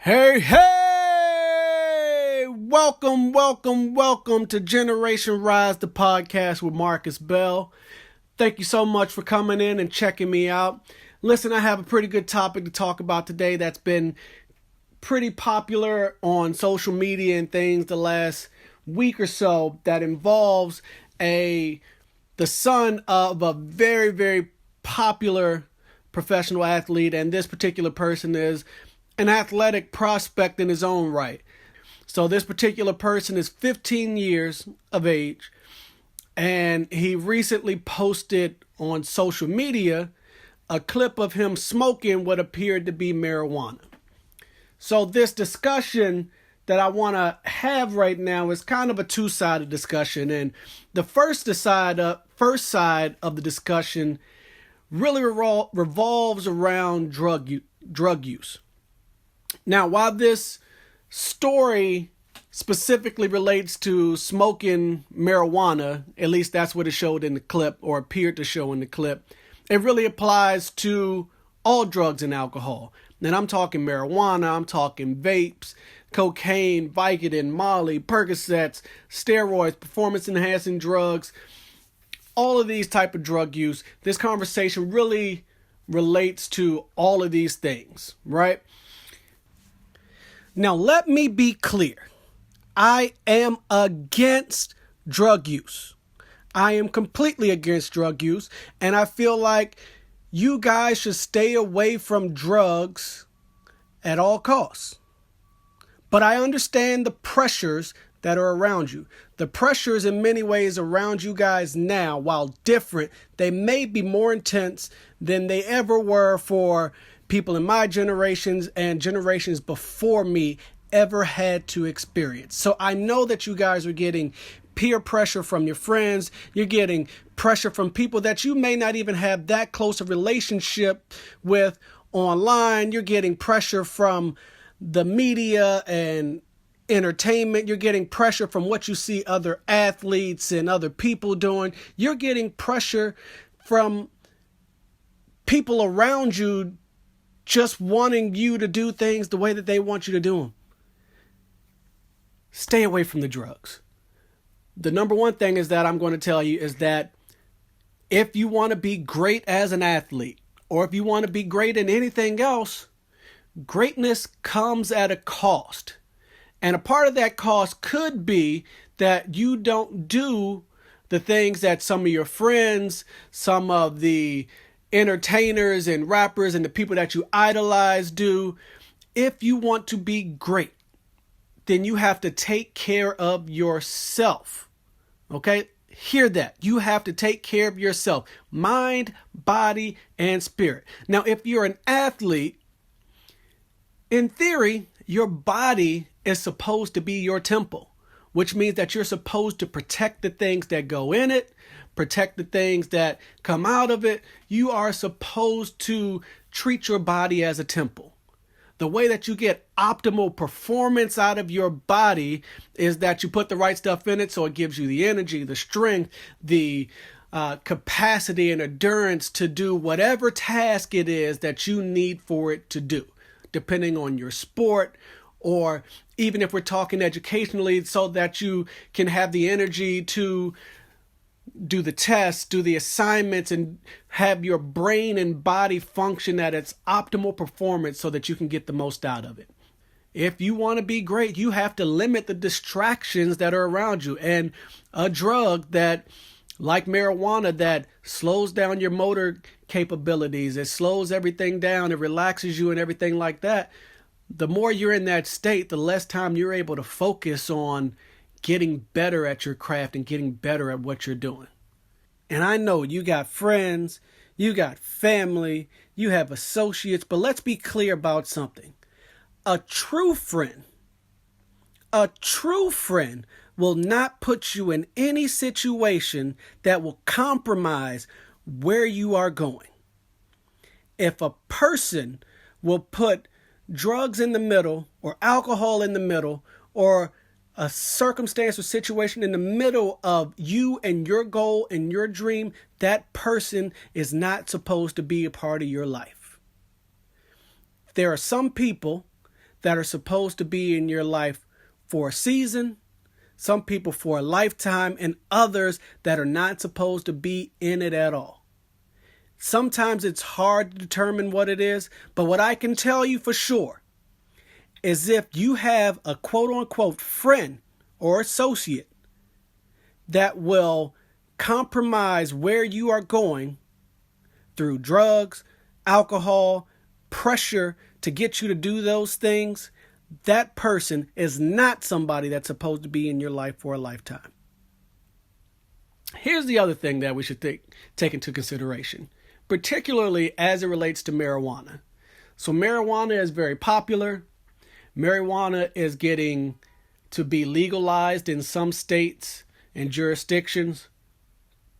Hey, hey! Welcome to Generation Rise, the podcast with Marcus Bell. Thank you so much for coming in and checking me out. Listen, I have a pretty good topic to talk about today that's been pretty popular on social media and things the last week or so that involves the son of a very, very popular professional athlete, and this particular person is an athletic prospect in his own right. So this particular person is 15 years of age, and he recently posted on social media a clip of him smoking what appeared to be marijuana. So this discussion that I want to have right now is kind of a two-sided discussion, and the first side of the discussion really revolves around drug use. Now, while this story specifically relates to smoking marijuana, at least that's what it showed in the clip, or appeared to show in the clip, it really applies to all drugs and alcohol. And I'm talking marijuana, I'm talking vapes, cocaine, Vicodin, Molly, Percocets, steroids, performance-enhancing drugs, all of these type of drug use. This conversation really relates to all of these things, right? Now, let me be clear. I am against drug use. I am completely against drug use, and I feel like you guys should stay away from drugs at all costs. But I understand the pressures that are around you. The pressures in many ways around you guys now, while different, they may be more intense than they ever were for people in my generations and generations before me ever had to experience. So I know that you guys are getting peer pressure from your friends. You're getting pressure from people that you may not even have that close a relationship with online. You're getting pressure from the media and entertainment. You're getting pressure from what you see other athletes and other people doing. You're getting pressure from people around you just wanting you to do things the way that they want you to do them. Stay away from the drugs. The number one thing is that I'm going to tell you is that if you want to be great as an athlete, or if you want to be great in anything else, greatness comes at a cost. And a part of that cost could be that you don't do the things that some of your friends, some of the entertainers and rappers and the people that you idolize do. If you want to be great, then you have to take care of yourself. Okay? Hear that. You have to take care of yourself. Mind, body, and spirit. Now, if you're an athlete, in theory, your body is supposed to be your temple, which means that you're supposed to protect the things that go in it, protect the things that come out of it. You are supposed to treat your body as a temple. The way that you get optimal performance out of your body is that you put the right stuff in it so it gives you the energy, the strength, the capacity and endurance to do whatever task it is that you need for it to do, depending on your sport, or even if we're talking educationally, so that you can have the energy to do the tests, do the assignments, and have your brain and body function at its optimal performance so that you can get the most out of it. If you want to be great, you have to limit the distractions that are around you. And a drug that, like marijuana, that slows down your motor capabilities, it slows everything down, it relaxes you and everything like that. The more you're in that state, the less time you're able to focus on getting better at your craft and getting better at what you're doing. And I know you got friends, you got family, you have associates, but let's be clear about something. A true friend will not put you in any situation that will compromise where you are going. If a person will put drugs in the middle, or alcohol in the middle, or a circumstance or situation in the middle of you and your goal and your dream, that person is not supposed to be a part of your life. There are some people that are supposed to be in your life for a season, some people for a lifetime, and others that are not supposed to be in it at all. Sometimes it's hard to determine what it is, but what I can tell you for sure is if you have a quote-unquote friend or associate that will compromise where you are going through drugs, alcohol, pressure to get you to do those things, that person is not somebody that's supposed to be in your life for a lifetime. Here's the other thing that we should take into consideration, particularly as it relates to marijuana. So marijuana is very popular. Marijuana is getting to be legalized in some states and jurisdictions.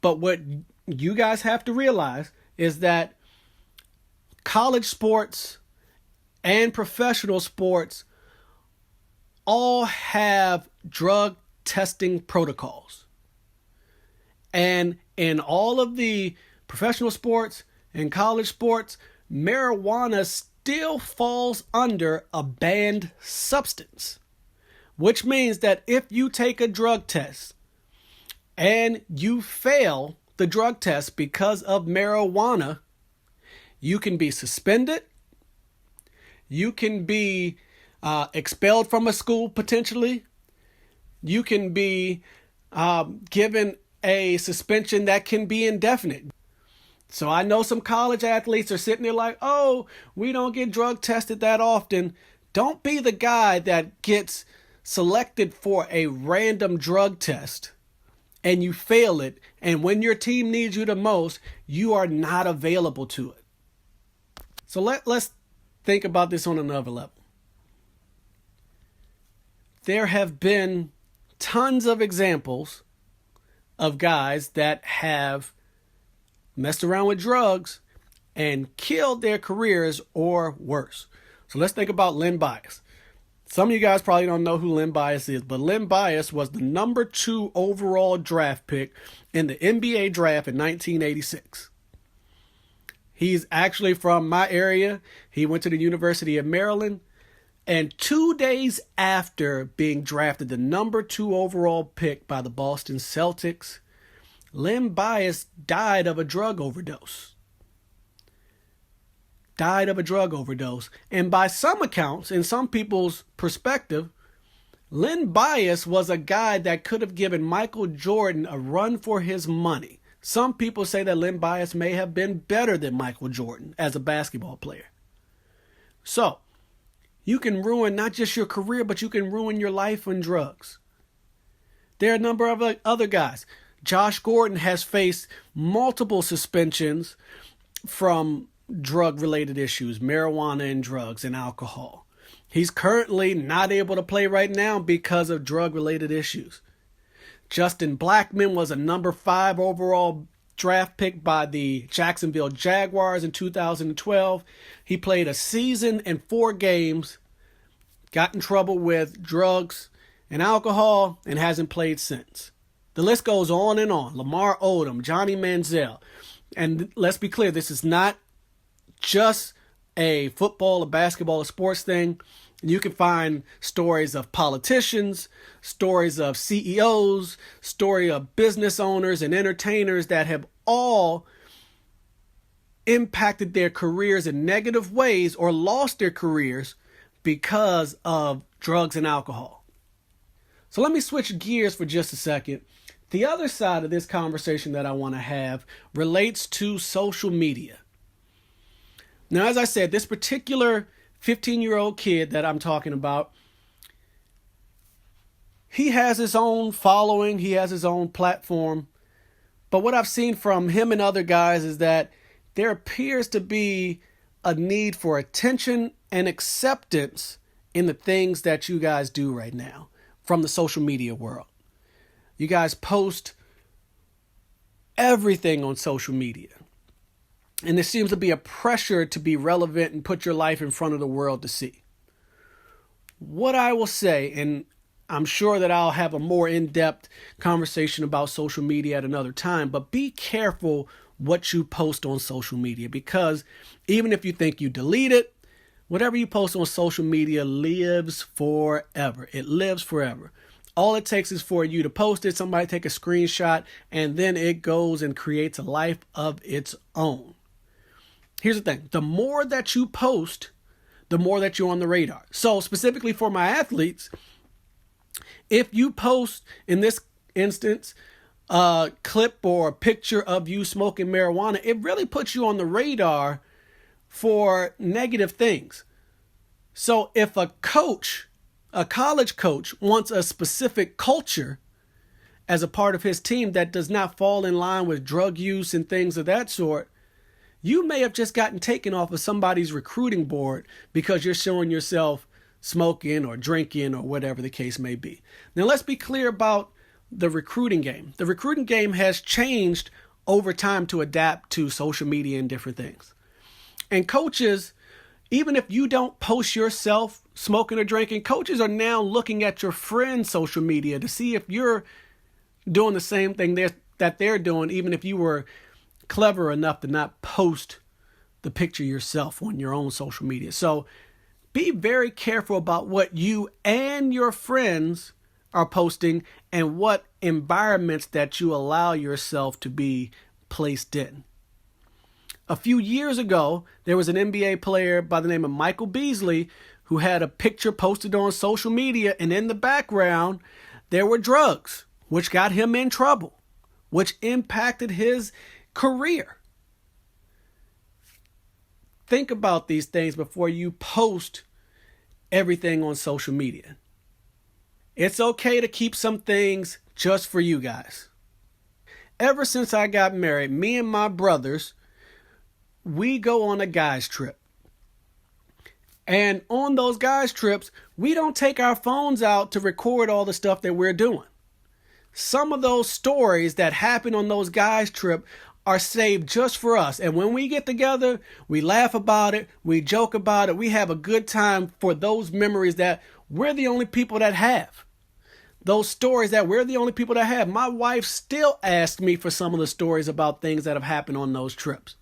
But what you guys have to realize is that college sports and professional sports all have drug testing protocols. And in all of the professional sports and college sports, marijuana still falls under a banned substance, which means that if you take a drug test and you fail the drug test because of marijuana, you can be suspended, you can be expelled from a school potentially, you can be given a suspension that can be indefinite. So I know some college athletes are sitting there like, oh, we don't get drug tested that often. Don't be the guy that gets selected for a random drug test and you fail it. And when your team needs you the most, you are not available to it. So let's think about this on another level. There have been tons of examples of guys that have messed around with drugs and killed their careers or worse. So let's think about Len Bias. Some of you guys probably don't know who Len Bias is, but Len Bias was the number 2 overall draft pick in the NBA draft in 1986. He's actually from my area. He went to the University of Maryland. And 2 days after being drafted the number 2 overall pick by the Boston Celtics, Len Bias died of a drug overdose. And by some accounts, in some people's perspective, Len Bias was a guy that could have given Michael Jordan a run for his money. Some people say that Len Bias may have been better than Michael Jordan as a basketball player. So, you can ruin not just your career, but you can ruin your life on drugs. There are a number of other guys. Josh Gordon has faced multiple suspensions from drug-related issues, marijuana and drugs and alcohol. He's currently not able to play right now because of drug-related issues. Justin Blackmon was a number 5 overall draft pick by the Jacksonville Jaguars in 2012. He played a season and 4 games, got in trouble with drugs and alcohol, and hasn't played since. The list goes on and on. Lamar Odom, Johnny Manziel. And let's be clear, this is not just a football, a basketball, a sports thing. You can find stories of politicians, stories of CEOs, story of business owners and entertainers that have all impacted their careers in negative ways or lost their careers because of drugs and alcohol. So let me switch gears for just a second. The other side of this conversation that I want to have relates to social media. Now, as I said, this particular 15-year-old kid that I'm talking about, he has his own following, he has his own platform. But what I've seen from him and other guys is that there appears to be a need for attention and acceptance in the things that you guys do right now from the social media world. You guys post everything on social media. And there seems to be a pressure to be relevant and put your life in front of the world to see. What I will say, and I'm sure that I'll have a more in-depth conversation about social media at another time, but be careful what you post on social media, because even if you think you delete it, Whatever you post on social media lives forever. It lives forever. All it takes is for you to post it, somebody take a screenshot, and then it goes and creates a life of its own. Here's the thing. The more that you post, the more that you're on the radar. So specifically for my athletes, if you post, in this instance, a clip or a picture of you smoking marijuana, it really puts you on the radar for negative things. So if a coach, a college coach, wants a specific culture as a part of his team that does not fall in line with drug use and things of that sort, you may have just gotten taken off of somebody's recruiting board because you're showing yourself smoking or drinking or whatever the case may be. Now, let's be clear about the recruiting game. The recruiting game has changed over time to adapt to social media and different things. And coaches, even if you don't post yourself smoking or drinking, coaches are now looking at your friends' social media to see if you're doing the same thing that they're doing, even if you were clever enough to not post the picture yourself on your own social media. So be very careful about what you and your friends are posting and what environments that you allow yourself to be placed in. A few years ago, there was an NBA player by the name of Michael Beasley who had a picture posted on social media, and in the background, there were drugs, which got him in trouble, which impacted his career. Think about these things before you post everything on social media. It's okay to keep some things just for you guys. Ever since I got married, me and my brothers, we go on a guys trip. And on those guys trips, we don't take our phones out to record all the stuff that we're doing. Some of those stories that happen on those guys trip are saved just for us. And when we get together, we laugh about it, we joke about it, we have a good time for those memories that we're the only people that have. Those stories that we're the only people that have. My wife still asks me for some of the stories about things that have happened on those trips.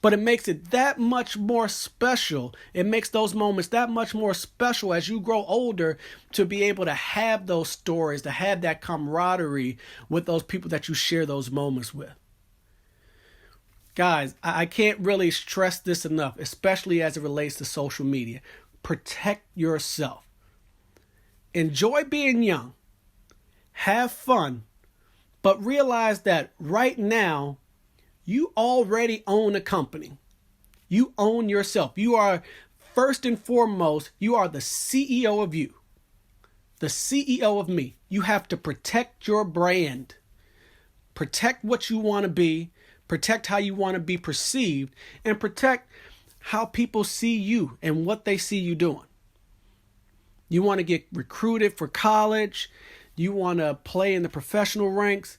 But it makes it that much more special. It makes those moments that much more special as you grow older to be able to have those stories, to have that camaraderie with those people that you share those moments with. Guys, I can't really stress this enough, especially as it relates to social media. Protect yourself. Enjoy being young. Have fun. But realize that right now, you already own a company. You own yourself. You are, first and foremost, you are the CEO of you. The CEO of me. You have to protect your brand. Protect what you want to be. Protect how you want to be perceived. And protect how people see you and what they see you doing. You want to get recruited for college. You want to play in the professional ranks.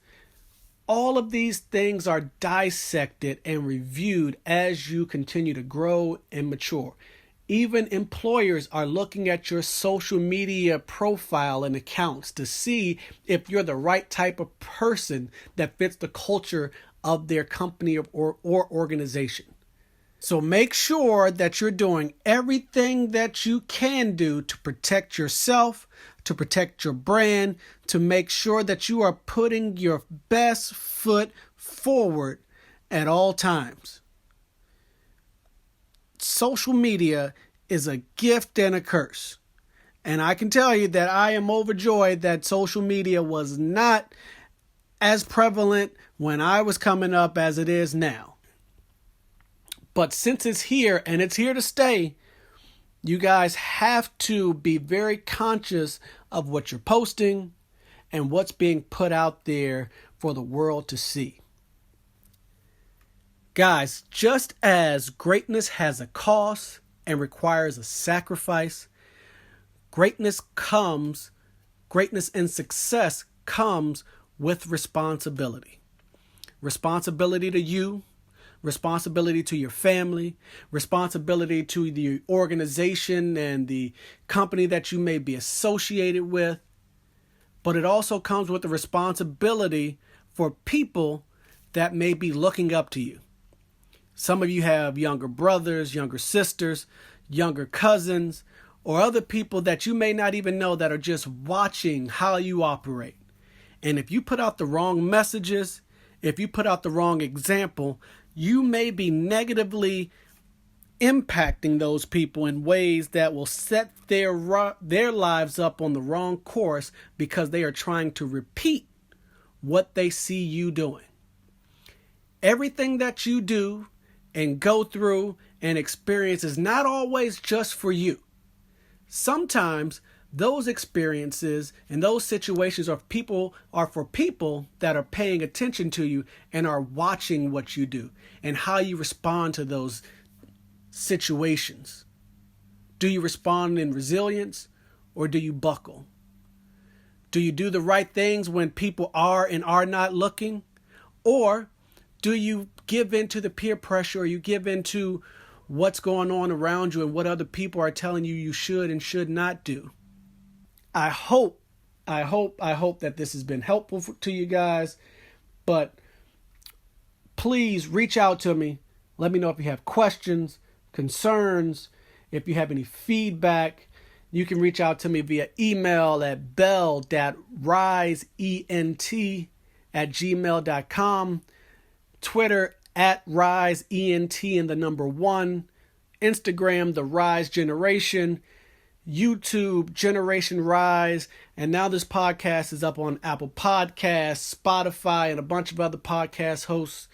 All of these things are dissected and reviewed as you continue to grow and mature. Even employers are looking at your social media profile and accounts to see if you're the right type of person that fits the culture of their company or organization. So make sure that you're doing everything that you can do to protect yourself, to protect your brand, to make sure that you are putting your best foot forward at all times. Social media is a gift and a curse. And I can tell you that I am overjoyed that social media was not as prevalent when I was coming up as it is now. But since it's here and it's here to stay, you guys have to be very conscious of what you're posting and what's being put out there for the world to see. Guys, just as greatness has a cost and requires a sacrifice, greatness and success comes with responsibility. Responsibility to you, responsibility to your family, responsibility to the organization and the company that you may be associated with. But it also comes with the responsibility for people that may be looking up to you. Some of you have younger brothers, younger sisters, younger cousins, or other people that you may not even know that are just watching how you operate. And if you put out the wrong messages, if you put out the wrong example, you may be negatively impacting those people in ways that will set their lives up on the wrong course because they are trying to repeat what they see you doing. Everything that you do and go through and experience is not always just for you. Sometimes those experiences and those situations are for people that are paying attention to you and are watching what you do and how you respond to those situations. Do you respond in resilience or do you buckle? Do you do the right things when people are and are not looking? Or do you give in to the peer pressure, or you give in to what's going on around you and what other people are telling you you should and should not do? I hope that this has been helpful to you guys. But please reach out to me. Let me know if you have questions, concerns, if you have any feedback. You can reach out to me via email at bell.riseent@gmail.com, Twitter @riseent and the number 1, Instagram The Rise Generation, YouTube Generation Rise, and now this podcast is up on Apple Podcasts, Spotify, and a bunch of other podcast hosts.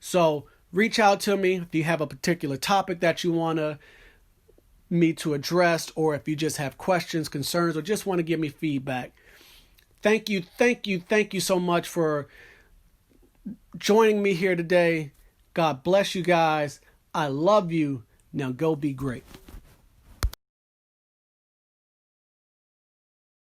So reach out to me if you have a particular topic that you want me to address, or if you just have questions, concerns, or just want to give me feedback. Thank you so much for joining me here today. God bless you guys. I love you. Now go be great.